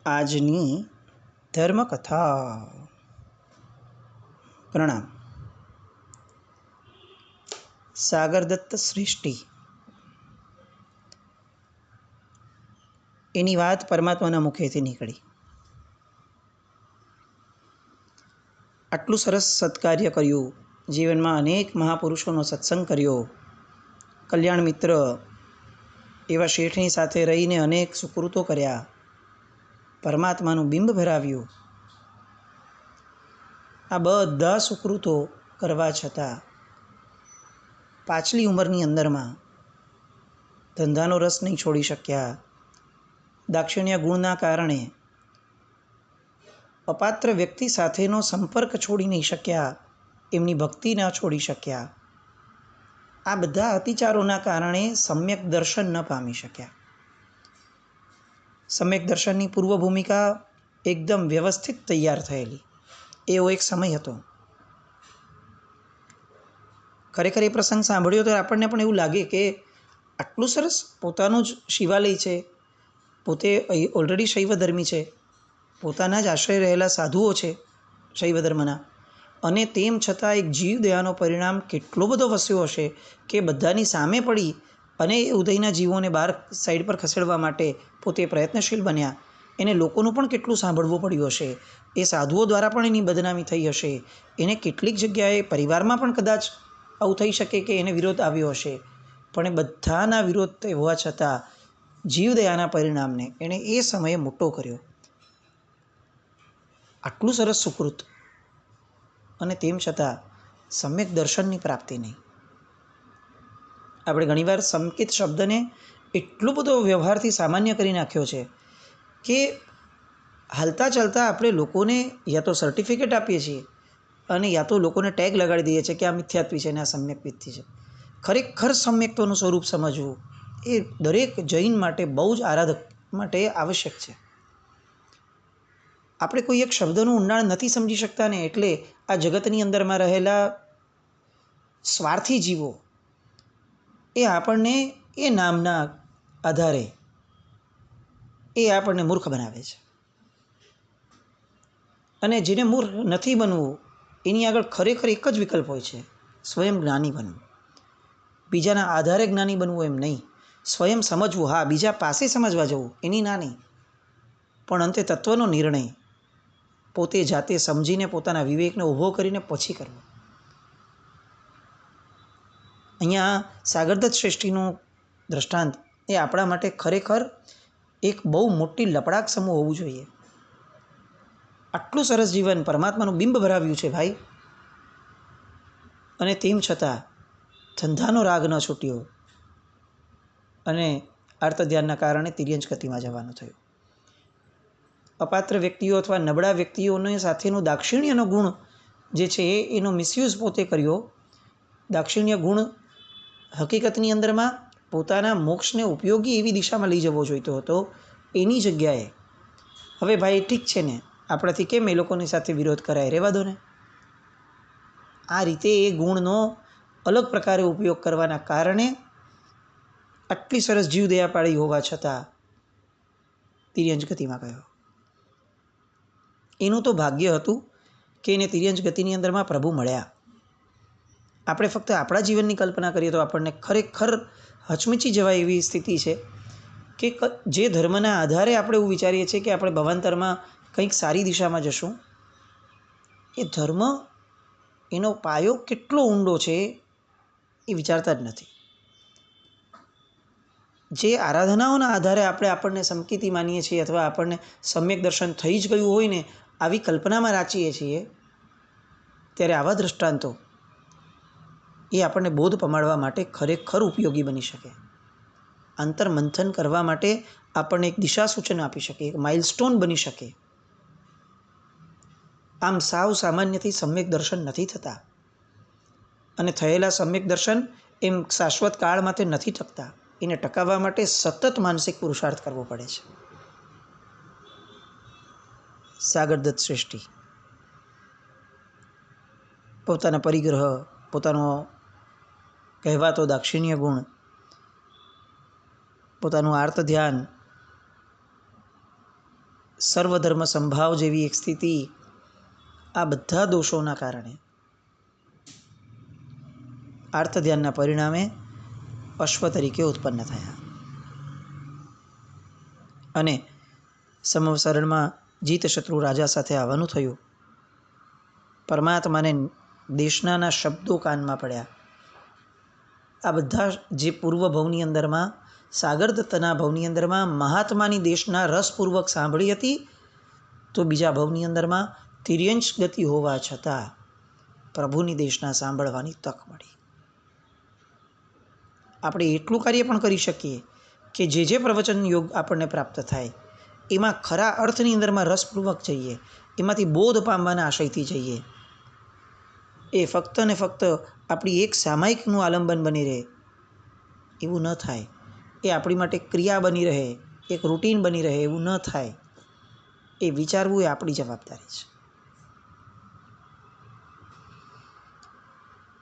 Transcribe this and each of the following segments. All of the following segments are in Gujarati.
આજની ધર્મકથા. પ્રણામ. સાગરદત્ત શ્રેષ્ઠી એની વાત પરમાત્માના મુખેથી નીકળી. આટલું સરસ સત્કાર્ય કર્યું, જીવનમાં અનેક મહાપુરુષોનો સત્સંગ કર્યો, કલ્યાણ મિત્ર એવા શેઠની સાથે રહીને અનેક સુકૃતો કર્યા, પરમાત્માનું બિંબ ભરાવ્યું. આ બધા સુકૃતો કરવા છતાં પાછલી ઉંમરની અંદરમાં ધંધાનો રસ નહીં છોડી શક્યા. દાક્ષિણ્ય ગુણના કારણે અપાત્ર વ્યક્તિ સાથેનો સંપર્ક છોડી નહીં શક્યા, એમની ભક્તિ ન છોડી શક્યા. આ બધા અતિચારોના કારણે સમ્યક દર્શન ન પામી શક્યા. સમ્યક દર્શનની પૂર્વ ભૂમિકા એકદમ વ્યવસ્થિત તૈયાર થયેલી એવો એક સમય હતો. ખરેખર એ પ્રસંગ સાંભળ્યો તો આપણને પણ એવું લાગે કે આટલું સરસ પોતાનું જ શિવાલય છે, પોતે ઓલરેડી શૈવધર્મી છે, પોતાના જ આશ્રય રહેલા સાધુઓ છે શૈવ ધર્મના, અને તેમ છતાં એક જીવ દયાનો પરિણામ કેટલો બધો વસ્યો હશે કે બધાની સામે પડી અને એ ઉદયના જીવોને બહાર સાઈડ પર ખસેડવા માટે પોતે પ્રયત્નશીલ બન્યા. એને લોકોનું પણ કેટલું સાંભળવું પડ્યું હશે, એ સાધુઓ દ્વારા પણ એની બદનામી થઈ હશે, એને કેટલીક જગ્યાએ પરિવારમાં પણ કદાચ આવું થઈ શકે કે એને વિરોધ આવ્યો હશે, પણ એ બધાના વિરોધ હોવા છતાં જીવદયાના પરિણામને એણે એ સમયે મોટો કર્યો. આટલું સરસ સુકૃત અને તેમ છતાં સમ્યક દર્શનની પ્રાપ્તિ નહીં. આપણે ઘણીવાર સંકેત શબ્દને એટલો બધો વ્યવહારથી સામાન્ય કરી નાખ્યો છે કે હાલતા ચાલતા આપણે લોકોને યા તો સર્ટિફિકેટ આપીએ છીએ અને યા તો લોકોને ટેગ લગાડી દઈએ છીએ કે આ મિથ્યાત્વી છે અને આ સમ્યક વિત્તિ છે. ખરેખર સમ્યક્ત્વનું સ્વરૂપ સમજવું એ દરેક જૈન માટે, બહુ જ આરાધક માટે આવશ્યક છે. આપણે કોઈ એક શબ્દનું ઊંડાણ નથી સમજી શકતા ને એટલે આ જગતની અંદરમાં રહેલા સ્વાર્થી જીવો એ આપણને એ નામના આધારે એ આપણને મૂર્ખ બનાવે છે. અને જેને મૂર્ખ નથી બનવું એની આગળ ખરેખર એક જ વિકલ્પ હોય છે, સ્વયં જ્ઞાની બનવું. બીજાના આધારે જ્ઞાની બનવું એમ નહીં, સ્વયં સમજવું. હા, બીજા પાસે સમજવા જવું એની ના નહીં, પણ અંતે તત્વનો નિર્ણય પોતે જાતે સમજીને પોતાના વિવેકને ઊભો કરીને પછી કરવો. અહીંયા સાગરદત્ત શ્રેષ્ઠીનું દ્રષ્ટાંત એ આપણા માટે ખરેખર એક બહુ મોટી લપડાક સમૂહ હોવું જોઈએ. આટલું સરસ જીવન પરમાત્માનું બિંબ ભરાવ્યું છે ભાઈ, અને તેમ છતાં ધંધાનો રાગ ન છૂટ્યો અને આર્તધ્યાનના કારણે તિર્યંચ ગતિમાં જવાનું થયું. અપાત્ર વ્યક્તિઓ અથવા નબળા વ્યક્તિઓની સાથેનો દાક્ષિણ્યનો ગુણ જે છે એનો મિસયુઝ પોતે કર્યો. દાક્ષિણ્ય ગુણ હકીકતની અંદરમાં પોતાના મોક્ષને ઉપયોગી એવી દિશામાં લઈ જવો જોઈતો હતો. એની જગ્યાએ હવે ભાઈ ઠીક છે ને, આપણાથી કેમ એ લોકોની સાથે વિરોધ કરાય, રહેવા દો ને. આ રીતે એ ગુણનો અલગ પ્રકારે ઉપયોગ કરવાના કારણે આટલી સરસ જીવદયા પાડી હોવા છતાં તિર્યંચ ગતિમાં ગયો. એનું તો ભાગ્ય હતું કે એને તિર્યંચ ગતિની અંદરમાં પ્રભુ મળ્યા. આપણે ફક્ત આપણા જીવનની કલ્પના કરીએ તો આપણને ખરેખર હચમચી જવાય એવી સ્થિતિ છે કે જે ધર્મના આધારે આપણે એવું વિચારીએ છીએ કે આપણે ભવાંતરમાં કંઈક સારી દિશામાં જશું, એ ધર્મ એનો પાયો કેટલો ઊંડો છે એ વિચારતા જ નથી. જે આરાધનાઓના આધારે આપણને સંકેતી માનીએ છીએ અથવા આપણને સમ્યક દર્શન થઈ જ ગયું હોય ને આવી કલ્પનામાં રાચીએ છીએ, ત્યારે આવા દ્રષ્ટાંતો એ આપણને બોધ પમાડવા માટે ખરેખર ઉપયોગી બની શકે. આંતરમંથન કરવા માટે આપણને એક દિશા સૂચન આપી શકે, એક માઇલસ્ટોન બની શકે. આમ સાવ સામાન્યથી સમ્યક દર્શન નથી થતા, અને થયેલા સમ્યક દર્શન એમ શાશ્વત કાળ માટે નથી ટકતા. એને ટકાવવા માટે સતત માનસિક પુરુષાર્થ કરવો પડે છે. સાગરદત્ત શ્રેષ્ઠી પોતાના પરિગ્રહ, પોતાનો કહેવાતો દાક્ષિણ્ય ગુણ, પોતાનું આર્ત ધ્યાન સર્વધર્મ સંભાવ જેવી એક સ્થિતિ, આ બધા દોષોના કારણે આર્ત ધ્યાનના પરિણામે અશ્વ તરીકે ઉત્પન્ન થયા. અને સંવત્સરણમાં જીતશત્રુ રાજા સાથે આવવાનું થયું. પરમાત્માને દેશનાના શબ્દો કાનમાં પડ્યા. આ બધા જે પૂર્વ ભવની અંદરમાં, સાગરદત્તના ભવની અંદરમાં મહાત્માની દેશના રસપૂર્વક સાંભળી હતી, તો બીજા ભવની અંદરમાં તિર્યંશ ગતિ હોવા છતાં પ્રભુની દેશના સાંભળવાની તક મળી. આપણે એટલું કાર્ય પણ કરી શકીએ કે જે પ્રવચન યોગ આપણને પ્રાપ્ત થાય એમાં ખરા અર્થની અંદરમાં રસપૂર્વક જઈએ, એમાંથી બોધ પામવાના આશયથી જઈએ. એ ફક્ત ને ફક્ત આપણી એક સામાયિકનું આલંબન બની રહે એવું ન થાય. એ આપણી માટે ક્રિયા બની રહે, એક રૂટીન બની રહે એવું ન થાય. એ વિચારવું એ આપણી જવાબદારી છે.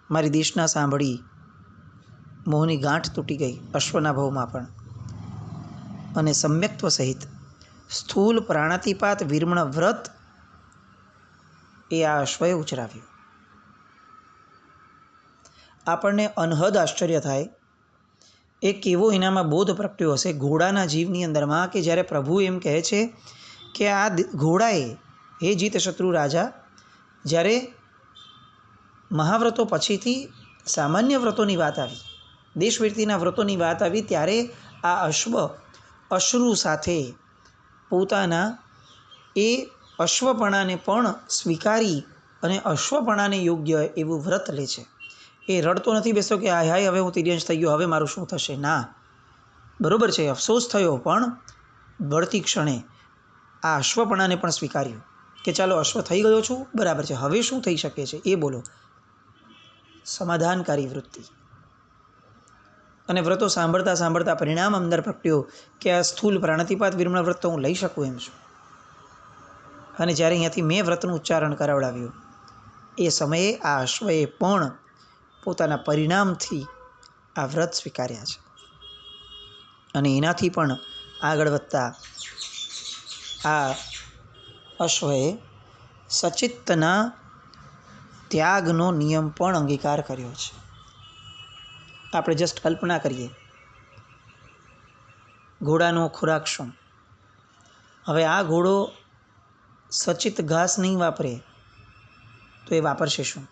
મારી દેશના સાંભળી મોહની ગાંઠ તૂટી ગઈ અશ્વના ભવમાં પણ. અને સમ્યક્ત્વ સહિત સ્થૂલ પ્રાણાતિપાત વિરમણ વ્રત એ આ અશ્વએ ઉચરાવ્યું. આપણને અનહદ આશ્ચર્ય થાય એ કેવો એનામાં બોધ પ્રગટ્યો હશે ઘોડાના જીવની અંદરમાં, કે જ્યારે પ્રભુ એમ કહે છે કે આ ઘોડાએ, હે જીતશત્રુ રાજા, જ્યારે મહાવ્રતો પછીથી સામાન્ય વ્રતોની વાત આવી, દેશવીરતીના વ્રતોની વાત આવી, ત્યારે આ અશ્વ અશ્રુ સાથે પોતાના એ અશ્વપણાને પણ સ્વીકારી અને અશ્વપણાને યોગ્ય એવું વ્રત લે છે. એ રડતો નથી બેસતો કે હાય હાય હવે હું તિર્યંશ થઈ ગયો, હવે મારું શું થશે. ના, બરાબર છે, અફસોસ થયો, પણ વળતી ક્ષણે આ અશ્વપણાને પણ સ્વીકાર્યું કે ચાલો અશ્વ થઈ ગયો છું, બરાબર છે, હવે શું થઈ શકે છે એ બોલો. સમાધાનકારી વૃત્તિ. અને વ્રતો સાંભળતા સાંભળતા પરિણામ અંદર પ્રગટ્યો કે આ સ્થૂલ પ્રાણાતિપાત વિરમણ વ્રત તો હું લઈ શકું એમ છું. અને જ્યારે અહીંયાથી મેં વ્રતનું ઉચ્ચારણ કરાવડાવ્યું એ સમયે આ અશ્વએ પણ પોતાના પરિણામથી આ વ્રત સ્વીકાર્યા છે. અને એનાથી પણ આગળ વધતા આ અશ્વએ સચિત્તના ત્યાગનો નિયમ પણ અંગીકાર કર્યો છે. આપણે જસ્ટ કલ્પના કરીએ, ઘોડાનો ખોરાક શું? હવે આ ઘોડો સચિત ઘાસ નહીં વાપરે તો એ વાપરશે શું?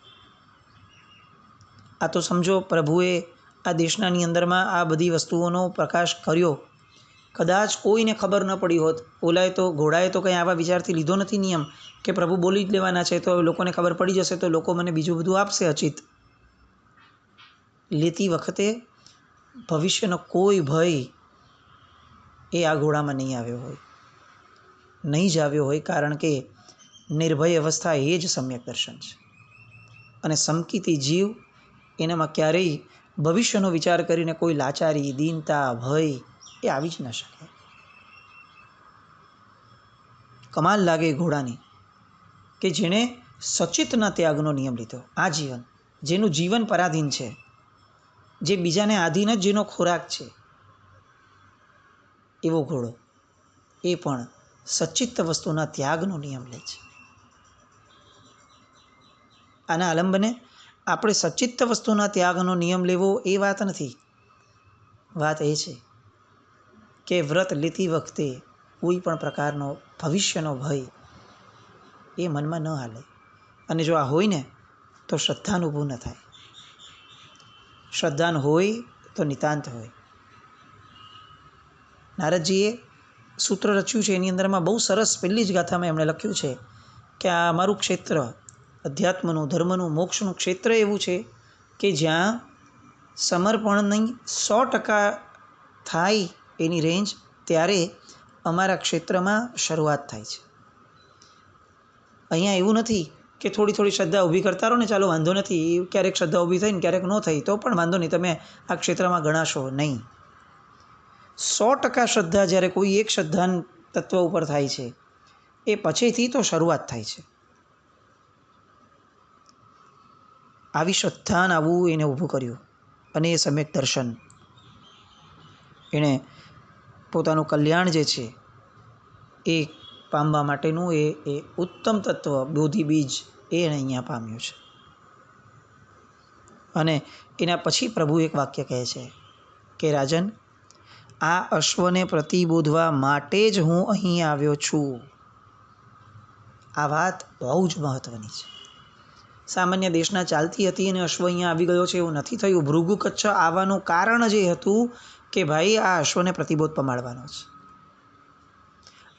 આ તો સમજો પ્રભુએ આ દેશનાની અંદરમાં આ બધી વસ્તુઓનો પ્રકાશ કર્યો, કદાચ કોઈને ખબર ન પડી હોત, ઘોડાએ તો કંઈ આવા વિચારથી લીધો નથી નિયમ કે પ્રભુ બોલી જ લેવાના છે, તો લોકોને ખબર પડી જશે તો લોકો મને બીજું બધું આપશે અચિત. લેતી વખતે ભવિષ્યનો કોઈ ભય એ આ ઘોડામાં નહીં આવ્યો હોય, નહીં જ આવ્યો હોય, કારણ કે નિર્ભય અવસ્થા એ જ સમ્યક દર્શન છે. અને સમકીતી જીવ એનામાં ક્યારેય ભવિષ્યનો વિચાર કરીને કોઈ લાચારી, દીનતા, ભય એ આવી જ ન શકે. કમાલ લાગે ઘોડાની કે જેણે સચિતના ત્યાગનો નિયમ લીધો. આ જીવન, જેનું જીવન પરાધીન છે, જે બીજાને આધીન જ જેનો ખોરાક છે, એવો ઘોડો એ પણ સચિત્ત વસ્તુના ત્યાગનો નિયમ લે છે. આના આલંબને આપણે સચિત્ત વસ્તુના ત્યાગનો નિયમ લેવો એ વાત નથી. વાત એ છે કે વ્રત લેતી વખતે કોઈ પણ પ્રકારનો ભવિષ્યનો ભય એ મનમાં ન હાલે. અને જો આ હોય ને તો શ્રદ્ધાનું ઊભું ન થાય. શ્રદ્ધાન હોય તો નિતાંત હોય. નારદજીએ સૂત્ર રચ્યું છે, એની અંદરમાં બહુ સરસ પહેલી જ ગાથામાં એમણે લખ્યું છે કે આ અમારું ક્ષેત્ર, અધ્યાત્મનું, ધર્મનું, મોક્ષનું ક્ષેત્ર એવું છે કે જ્યાં સમર્પણની 100% થાય એની રેન્જ, ત્યારે અમારા ક્ષેત્રમાં શરૂઆત થાય છે. અહીંયા એવું નથી કે થોડી થોડી શ્રદ્ધા ઊભી કરતા રહો ને ચાલો વાંધો નથી, ક્યારેક શ્રદ્ધા ઊભી થઈ ને ક્યારેક ન થઈ તો પણ વાંધો નહીં, તમે આ ક્ષેત્રમાં ગણાશો નહીં. 100% શ્રદ્ધા જ્યારે કોઈ એક શ્રદ્ધા તત્વ ઉપર થાય છે એ પછીથી તો શરૂઆત થાય છે. આવી શ્રદ્ધાન આવું એને ઊભું કર્યું. અને એ સમ્યક દર્શન એણે પોતાનું કલ્યાણ જે છે એ પામવા માટેનું એ ઉત્તમ તત્વ બોધિ બીજ એને અહીંયા પામ્યું છે. અને એના પછી પ્રભુ એક વાક્ય કહે છે કે રાજન, આ અશ્વને પ્રતિબોધવા માટે જ હું અહીં આવ્યો છું. આ વાત બહુ જ મહત્ત્વની છે. સામાન્ય દેશના ચાલતી હતી અને અશ્વ અહીંયા આવી ગયો છે એવું નથી થયું. ભૃગુ કચ્છ આવવાનું કારણ જ એ હતું કે ભાઈ આ અશ્વને પ્રતિબોધ પમાડવાનો છે.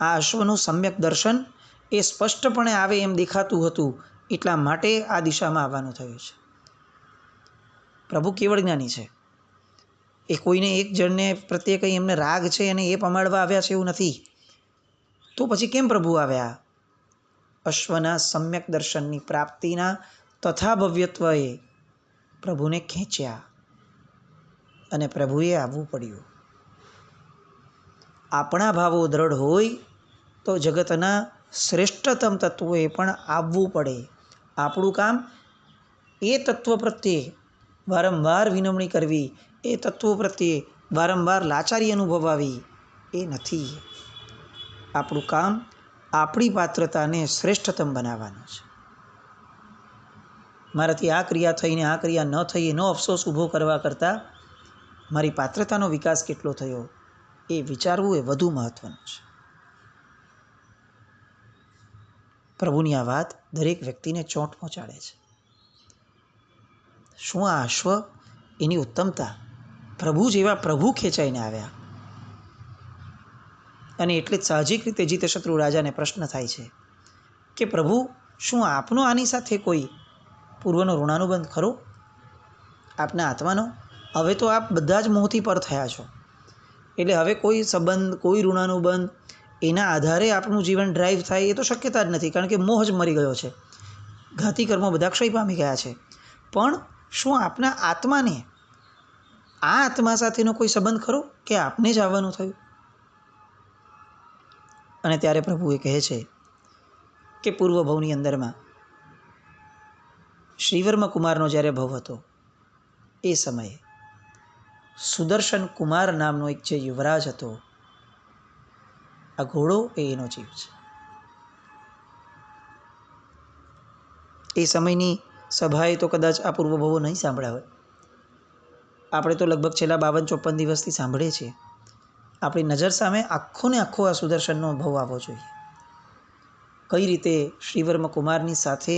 આ અશ્વનું સમ્યક દર્શન એ સ્પષ્ટપણે આવે એમ દેખાતું હતું, એટલા માટે આ દિશામાં આવવાનું થયું છે. પ્રભુ કેવળ જ્ઞાની છે. એ કોઈને એક જણને પ્રત્યે કંઈ એમને રાગ છે અને એ પમાડવા આવ્યા છે એવું નથી. તો પછી કેમ પ્રભુ આવ્યા? અશ્વના સમ્યક દર્શનની પ્રાપ્તિના તથા ભવ્યત્વએ પ્રભુને ખેંચ્યા અને પ્રભુએ આવવું પડ્યું. આપણા ભાવો દ્રઢ હોય તો જગતના શ્રેષ્ઠતમ તત્વોએ પણ આવવું પડે. આપણું કામ એ તત્વ પ્રત્યે વારંવાર વિનમણી કરવી, એ તત્વો પ્રત્યે વારંવાર લાચારી અનુભવાવી એ નથી. આપણું કામ આપણી પાત્રતાને શ્રેષ્ઠતમ બનાવવાનું છે. મારાથી આ ક્રિયા થઈને આ ક્રિયા ન થઈ એનો અફસોસ ઊભો કરવા કરતાં મારી પાત્રતાનો વિકાસ કેટલો થયો એ વિચારવું એ વધુ મહત્ત્વનું છે. પ્રભુની આ વાત દરેક વ્યક્તિને ચોંટ પહોંચાડે છે. શું આ અશ્વ, એની ઉત્તમતા, પ્રભુ જેવા પ્રભુ ખેંચાઈને આવ્યા. અને એટલે જ સાહજિક રીતે જીતશત્રુ રાજાને પ્રશ્ન થાય છે કે પ્રભુ, શું આપનો આની સાથે કોઈ પૂર્વનો ઋણાનુબંધ ખરો? આપના આત્માનો? હવે તો આપ બધા જ મોહથી પર થયા છો, એટલે હવે કોઈ સંબંધ, કોઈ ઋણાનુબંધ એના આધારે આપણું જીવન ડ્રાઈવ થાય એ તો શક્યતા જ નથી, કારણ કે મોહ જ મરી ગયો છે. ઘાતી કર્મો બધા ક્ષય પામી ગયા છે. પણ શું આપના આત્માને, આ આત્મા સાથેનો કોઈ સંબંધ ખરો કે આપને જ આવવાનું થયું? અને ત્યારે પ્રભુ એ કહે છે કે પૂર્વ ભવની અંદરમાં શ્રીવર્મ કુમારનો જ્યારે ભવ હતો એ સમયે સુદર્શન કુમાર નામનો એક જે યુવરાજ હતો, આ ઘોડો એ એનો જીવ છે. એ સમયની સભાએ તો કદાચ આ પૂર્વ ભવો નહીં સાંભળ્યા હોય. આપણે તો લગભગ છેલ્લા 52-54 દિવસથી સાંભળીએ છીએ. આપણી નજર સામે આખો ને આખો આ સુદર્શનનો ભવ આવવો જોઈએ. કઈ રીતે શ્રીવર્મ કુમારની સાથે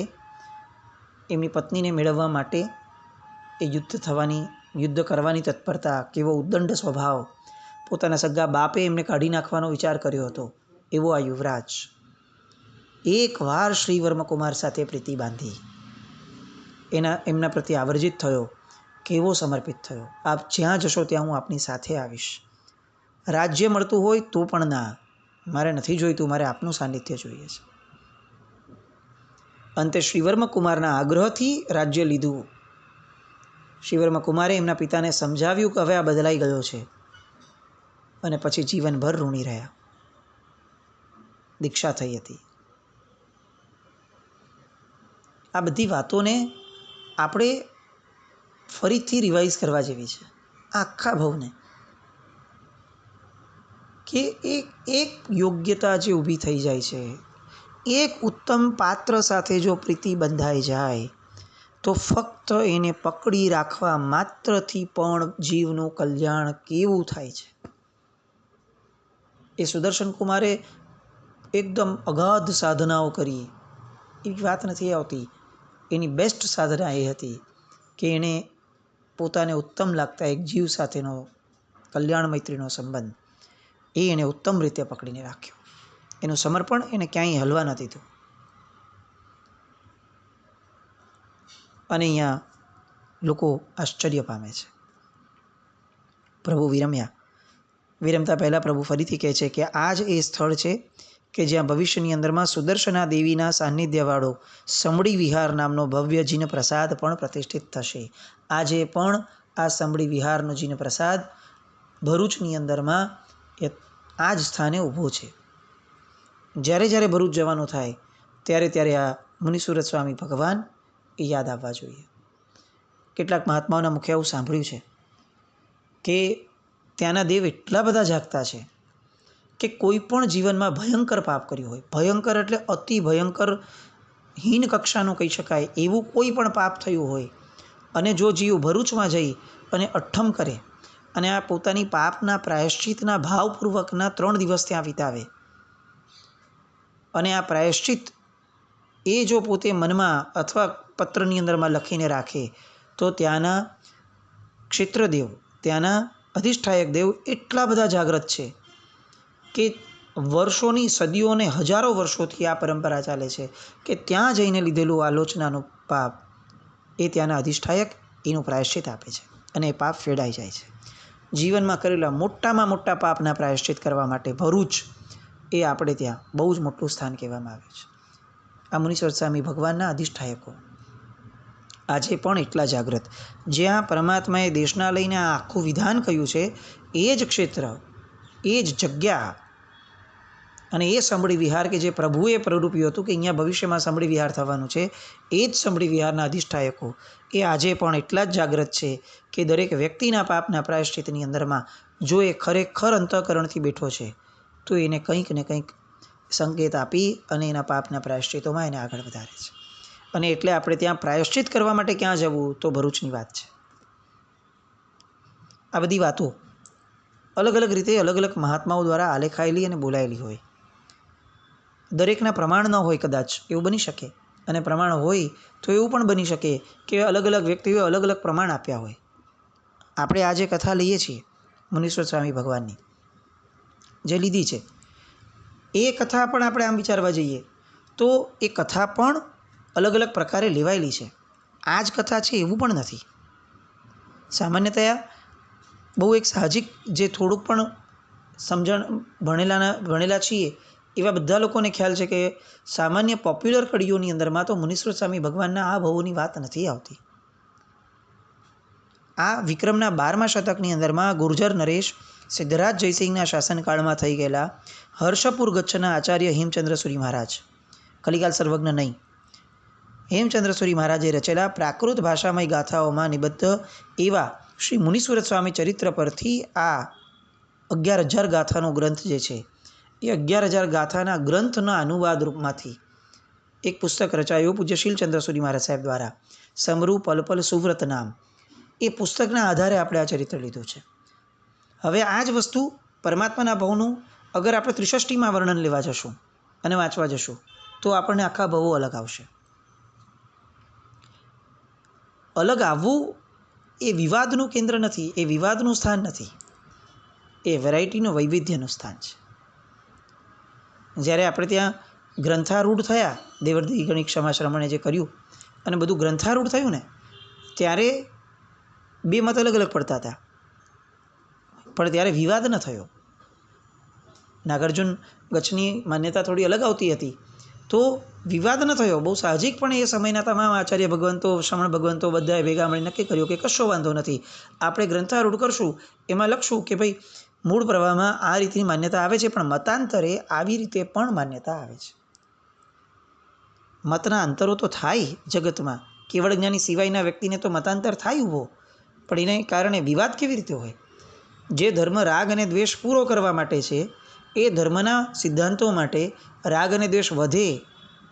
એમની પત્નીને મેળવવા માટે એ યુદ્ધ કરવાની તત્પરતા, કેવો ઉદ્દંડ સ્વભાવ, પોતાના સગા બાપે એમને કાઢી નાખવાનો વિચાર કર્યો હતો એવો આ યુવરાજ એકવાર શ્રીવર્મ કુમાર સાથે પ્રીતિ બાંધી, એમના પ્રત્યે આવર્જિત થયો, કેવો સમર્પિત થયો. આપ જ્યાં જશો ત્યાં હું આપની સાથે આવીશ. રાજ્ય મળતું હોય તો પણ ના, મારે નથી જોઈતું, મારે આપનું સાનિધ્ય જોઈએ છે. અંતે શ્રીવર્મ કુમારના આગ્રહથી રાજ્ય લીધું. શ્રીવર્મ કુમારે એમના પિતાને સમજાવ્યું કે હવે આ બદલાઈ ગયો છે, અને પછી જીવનભર ઋણી રહ્યા. દીક્ષા થઈ હતી. આ બધી વાતોને આપણે ફરીથી રિવાઇઝ કરવા જેવી છે. આખા ભવને કે એક યોગ્યતા જે ઊભી થઈ જાય છે, એક ઉત્તમ પાત્ર સાથે જો પ્રીતિ બંધાઈ જાય તો ફક્ત એને પકડી રાખવા માત્રથી પણ જીવનું કલ્યાણ કેવું થાય છે. એ સુદર્શન કુમારે એકદમ અગાધ સાધનાઓ કરી એવી વાત નથી આવતી. એની બેસ્ટ સાધના એ હતી કે એણે પોતાને ઉત્તમ લાગતા એક જીવ સાથેનો કલ્યાણ મૈત્રીનો સંબંધ એણે ઉત્તમ રીતે પકડીને રાખ્યો. એનું સમર્પણ એને ક્યાંય હલવા ન દીધું. અને અહીંયા લોકો આશ્ચર્ય પામે છે. પ્રભુ વિરમતા પહેલાં પ્રભુ ફરીથી કહે છે કે આ જ એ સ્થળ છે કે જ્યાં ભવિષ્યની અંદરમાં સુદર્શના દેવીના સાનિધ્યવાળો સમડી વિહાર નામનો ભવ્ય જીન પ્રસાદ પણ પ્રતિષ્ઠિત થશે. આજે પણ આ સમડી વિહારનો જીન પ્રસાદ ભરૂચની અંદરમાં આ જ સ્થાને ઊભો છે. જ્યારે જ્યારે ભરૂચ જવાનું થાય ત્યારે આ મુનિસુરત સ્વામી ભગવાન એ યાદ આવવા જોઈએ. કેટલાક મહાત્માઓના મુખે આવું સાંભળ્યું છે કે ત્યાંના દેવ એટલા બધા જાગતા છે કે કોઈ પણ જીવનમાં ભયંકર પાપ કર્યું હોય, ભયંકર એટલે અતિ ભયંકર હીન કક્ષાનું કહી શકાય એવું કોઈ પણ પાપ થયું હોય, અને જો જીવ ભરૂચમાં જઈ અને અઠ્ઠમ કરે અને આ પોતાની પાપના પ્રાયશ્ચિતના ભાવપૂર્વકના 3 દિવસ ત્યાં વિતાવે, અને આ પ્રાયશ્ચિત એ જો પોતે મનમાં અથવા પત્રની અંદરમાં લખીને રાખે, તો ત્યાંના ક્ષેત્રદેવ, ત્યાંના અધિષ્ઠાયક દેવ એટલા બધા જાગ્રત છે કે વર્ષોની, સદીઓને, હજારો વર્ષોથી આ પરંપરા ચાલે છે કે ત્યાં જઈને લીધેલું આલોચનાનું પાપ એ ત્યાંના અધિષ્ઠાયક એનું પ્રાયશ્ચિત આપે છે અને એ પાપ ફેડાઈ જાય છે. જીવનમાં કરેલા મોટામાં મોટા પાપના પ્રાયશ્ચિત કરવા માટે ભરૂચ એ આપણે ત્યાં બહુ જ મોટું સ્થાન કહેવામાં આવે છે. આ મુનીશ્વર સ્વામી ભગવાનના અધિષ્ઠાયકો આજે પણ એટલા જાગ્રત, જ્યાં પરમાત્માએ દેશના લઈને આ આખું વિધાન કહ્યું છે, એ જ ક્ષેત્ર, એ જ જગ્યા અને એ સંભળી વિહાર કે જે પ્રભુએ પ્રરૂપ્યું હતું કે અહીંયા ભવિષ્યમાં સંભળી વિહાર થવાનું છે, એ જ સંભળી વિહારના અધિષ્ઠાયકો એ આજે પણ એટલા જ જાગ્રત છે કે દરેક વ્યક્તિના પાપના પ્રાયશ્ચિતની અંદરમાં જો એ ખરેખર અંતઃકરણથી બેઠો છે, તો એને કંઈક ને કંઈક સંકેત આપી અને એના પાપના પ્રાયશ્ચિતોમાં એને આગળ વધારે છે. અને એટલે આપણે ત્યાં પ્રાયશ્ચિત કરવા માટે ક્યાં જવું, તો ભરૂચની વાત છે. આ બધી વાતો અલગ અલગ રીતે અલગ અલગ મહાત્માઓ દ્વારા આલેખાયેલી અને બોલાયેલી હોય. દરેકના પ્રમાણ ન હોય, કદાચ એવું બની શકે, અને પ્રમાણ હોય તો એવું પણ બની શકે કે અલગ અલગ વ્યક્તિઓએ અલગ અલગ પ્રમાણ આપ્યા હોય. આપણે આ જે કથા લઈએ છીએ મુનીશ્વર સ્વામી ભગવાનની જે લીધી છે, એ કથા પણ આપણે આમ વિચારવા જઈએ તો એ કથા પણ અલગ અલગ પ્રકારે લેવાયેલી છે. આ જ કથા છે એવું પણ નથી. સામાન્યતયા બહુ એક સાહજિક, જે થોડુંક પણ સમજણ ભણેલા છીએ એવા બધા લોકોને ખ્યાલ છે કે સામાન્ય પોપ્યુલર કડીઓની અંદરમાં તો મુનીશ્વર સ્વામી ભગવાનના આ ભવોની વાત નથી આવતી. આ વિક્રમના 12મા શતકની અંદરમાં ગુર્જર નરેશ સિદ્ધરાજ જયસિંહના શાસનકાળમાં થઈ ગયેલા હર્ષપુર ગચ્છના આચાર્ય હેમચંદ્રસુરી મહારાજ, કલિકાલ સર્વજ્ઞ નહીં, હેમચંદ્રસુરી મહારાજે રચેલા પ્રાકૃત ભાષામય ગાથાઓમાં નિબદ્ધ એવા શ્રી મુનીશ્વર સ્વામી ચરિત્ર પરથી આ 11,000 ગાથાનો ગ્રંથ જે છે, એ 11,000 ગાથાના ગ્રંથના અનુવાદ રૂપમાંથી એક પુસ્તક રચાયું પૂજ્ય શીલચંદ્રસુરી મહારાજ સાહેબ દ્વારા, સમરૂ પલપલ સુવ્રત નામ. એ પુસ્તકના આધારે આપણે આ ચરિત્ર લીધું છે. હવે આ જ વસ્તુ પરમાત્માના ભવનું અગર આપણે 63માં વર્ણન લેવા જશું અને વાંચવા જશું તો આપણને આખા ભવો અલગ આવશે. અલગ આવવું એ વિવાદનું કેન્દ્ર નથી, એ વિવાદનું સ્થાન નથી, એ વેરાયટીનું, વૈવિધ્યનું સ્થાન છે. જ્યારે આપણે ત્યાં ગ્રંથારૂઢ થયા, દેવર્ષિ ગણિત ક્ષમા શ્રમણે જે કર્યું અને બધું ગ્રંથારૂઢ થયું ને, ત્યારે 2 મત અલગ અલગ પડતા હતા, પણ ત્યારે વિવાદ ન થયો. નાગાર્જુન ગચ્છની માન્યતા થોડી અલગ આવતી હતી તો વિવાદ ન થયો, બહુ સાહજિક. પણ એ સમયના તમામ આચાર્ય ભગવંતો, શ્રમણ ભગવંતો બધાએ ભેગા મળી નક્કી કર્યું કે કશો વાંધો નથી, આપણે ગ્રંથારૂઢ કરશું, એમાં લખશું કે ભાઈ મૂળ પ્રવાહમાં આ રીતની માન્યતા આવે છે, પણ મતાંતરે આવી રીતે પણ માન્યતા આવે છે. મતના અંતરો તો થાય જગતમાં, કેવળ જ્ઞાની સિવાયના વ્યક્તિને તો મતાંતર થાય ઊભો, પણ એને કારણે વિવાદ કેવી રીતે હોય? જે ધર્મ રાગ અને દ્વેષ પૂરો કરવા માટે છે, એ ધર્મના સિદ્ધાંતો માટે રાગ અને દ્વેષ વધે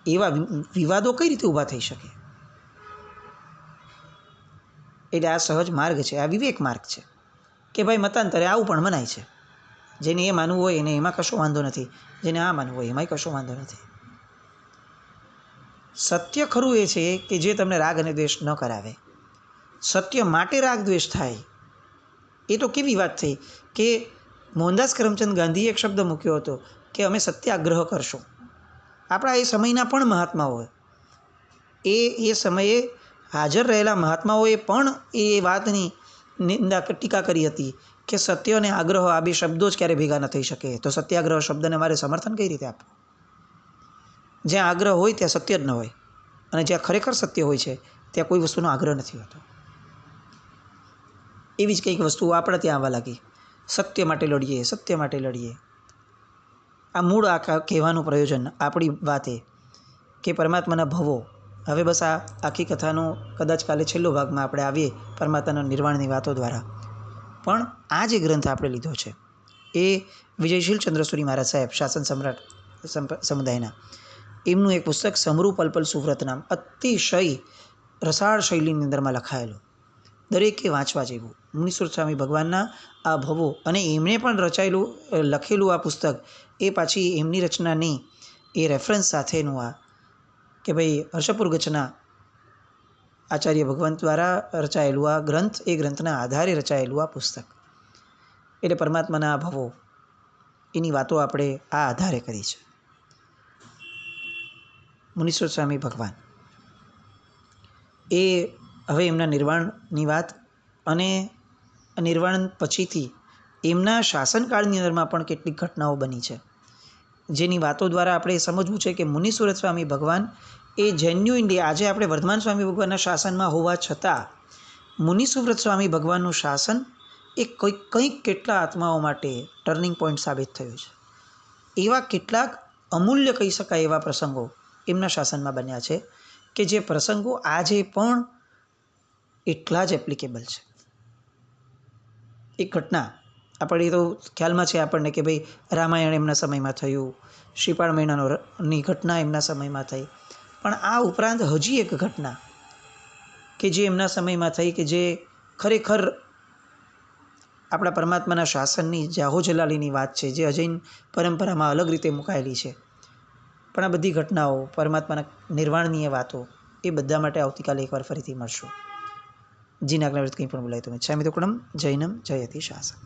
એવા વિવાદો કઈ રીતે ઊભા થઈ શકે? એટલે આ સહજ માર્ગ છે, આ વિવેક માર્ગ છે કે ભાઈ મતાંતરે આવું પણ મનાય છે. જેને એ માનવું હોય એને એમાં કશો વાંધો નથી, જેને આ માનવું હોય એમાંય કશો વાંધો નથી. સત્ય ખરું એ છે કે જે તમને રાગ અને દ્વેષ ન કરાવે. સત્ય માટે રાગ દ્વેષ થાય એ તો કેવી વાત થઈ કે મોહનદાસ કરમચંદ ગાંધીએ એક શબ્દ મૂક્યો હતો કે અમે સત્યાગ્રહ કરશું. આપણા એ સમયના પણ મહાત્માઓ, એ સમયે હાજર રહેલા મહાત્માઓએ પણ એ વાતની નિંદા, ટીકા કરી હતી કે સત્ય અને આગ્રહ આ 2 શબ્દો જ ક્યારે ભેગા ન થઈ શકે, તો સત્યાગ્રહ શબ્દને મારે સમર્થન કઈ રીતે આપવું? જ્યાં આગ્રહ હોય ત્યાં સત્ય જ ન હોય, અને જ્યાં ખરેખર સત્ય હોય છે ત્યાં કોઈ વસ્તુનો આગ્રહ નથી હોતો. એવી જ કંઈક વસ્તુઓ આપણે ત્યાં આવવા લાગી. સત્ય માટે લડીએ, સત્ય માટે લડીએ. આ મૂળ આખા કહેવાનું પ્રયોજન આપણી વાતે કે પરમાત્માના ભવો. હવે બસ આ આખી કથાનો કદાચ કાલે છેલ્લો ભાગમાં આપણે આવીએ પરમાત્માના નિર્વાણની વાતો દ્વારા. પણ આ જે ગ્રંથ આપણે લીધો છે એ વિજયશીલ ચંદ્રસૂરી મહારાજ સાહેબ શાસન સમ્રાટ સમુદાયના, એમનું એક પુસ્તક સમરૂ પલપલ સુવ્રત નામ, અતિશય રસાળ શૈલીની અંદરમાં લખાયેલું, દરેકે વાંચવા જેવું. મુનીશ્વર સ્વામી ભગવાનના આ ભવો અને એમણે પણ લખેલું આ પુસ્તક, એ પાછી એમની રચનાની એ રેફરન્સ સાથેનું આ કે ભાઈ હર્ષપુર ગચના આચાર્ય ભગવંત દ્વારા રચાયેલું આ ગ્રંથ, એ ગ્રંથના આધારે રચાયેલું આ પુસ્તક. એટલે પરમાત્માના આ ભવો એની વાતો આપણે આ આધારે કરી છે. મુનીશ્વર સ્વામી ભગવાન એ હવે એમના નિર્વાણની વાત અને નિર્વાણ પછીથી એમના શાસનકાળની અંદરમાં પણ કેટલીક ઘટનાઓ બની છે, જેની વાતો દ્વારા આપણે સમજવું છે કે મુનીશ્વર સ્વામી ભગવાન એ જેન્યુઇનલી આજે આપણે વર્ધમાન સ્વામી ભગવાનના શાસનમાં હોવા છતાં મુનીશ્વર સ્વામી ભગવાનનું શાસન એ કંઈક કેટલા આત્માઓ માટે ટર્નિંગ પોઈન્ટ સાબિત થયું છે. એવા કેટલાક અમૂલ્ય કહી શકાય એવા પ્રસંગો એમના શાસનમાં બન્યા છે કે જે પ્રસંગો આજે પણ એટલા જ એપ્લિકેબલ છે. એક ઘટના આપણે તો ખ્યાલમાં છે આપણને કે ભાઈ રામાયણ એમના સમયમાં થયું, શ્રીપાળ મહિનાની ઘટના એમના સમયમાં થઈ, પણ આ ઉપરાંત હજી એક ઘટના કે જે એમના સમયમાં થઈ કે જે ખરેખર આપણા પરમાત્માના શાસનની જાહો જલાલીની વાત છે, જે અજૈન પરંપરામાં અલગ રીતે મુકાયેલી છે. પણ આ બધી ઘટનાઓ, પરમાત્માના નિર્વાણની એ વાતો, એ બધા માટે આવતીકાલે એકવાર ફરીથી મળશું. જીનાગ્રત કંઈ પણ બોલાય તો મિચ્છામિ દુક્કડમ. જૈનમ જયતિ શાસન.